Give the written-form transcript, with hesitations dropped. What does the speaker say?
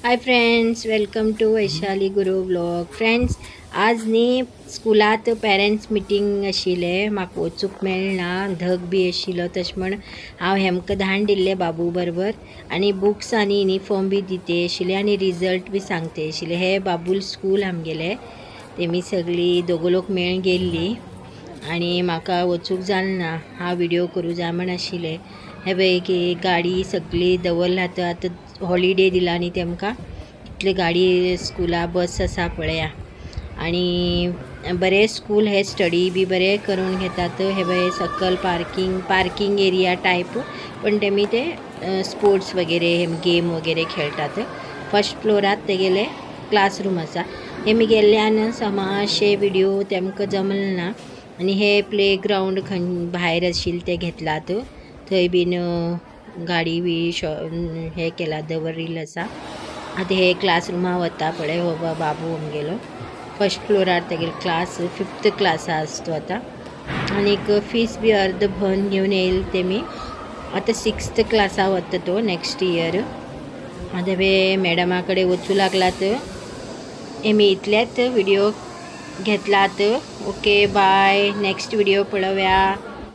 High friends, welcome to Vaishali Guru blog. Friends, आज न्ही स्कुलात parents meeting आशिल्लें. म्हाका वचूंक मेळना, धग बी आशिल्लो. तशें म्हण हांव हेमकां धाडून दिल्लें बाबू बरोबर. आनी बुक्स आनी युनिफॉर्म बी दिते आशिल्ले आनी रिजल्ट बी सांगते आशिल्ले. हे बाबूल स्कूल आमगेलें. तेमी सगळीं दोगो लोक मेळून गेल्लीं आनी म्हाका वचूंक जालें ना. हांव व्हिडिओ करूं जाय म्हण आशिल्लें. हे पळय की गाडी सगळी दवरला. आतां हॉलिडे दिला न्ही तेमकां, इतली गाडी स्कुला बस आसा पळया. आनी बरें स्कूल हे स्टडी बी बरें करून घेतात. हे पळय सकल पार्किंग एरिया टायप, पण तेमी ते स्पोर्ट्स वगैरे गेम वगैरे खेळटात. फर्स्ट फ्लोरात तेगेले क्लासरूम आसा. तेमी गेल्ल्यान मातशे व्हिडिओ तेमकां जमलें ना. आनी हे प्ले ग्रावंड भायर आशिल्ले ते घेतलात. थंय बीन गाडी बी हे केला, दवरिल्लो आसा. आतां हे क्लासरुमा वता पळय. हो बाबू आमगेलो फर्स्ट फ्लोरार तेगेलो क्लास, 5th क्लासा आसा तो आतां. आनीक फीस बी अर्द भरून घेवन येयले तेमी. आतां 6th क्लासा वता तो नेक्स्ट इयर. आतां हे मॅडमा कडेन वचूं लागलात. हेमी इतलेच व्हिडिओ घेतलात. Okay, bye. नेक्स्ट व्हिडिओ पळोवया.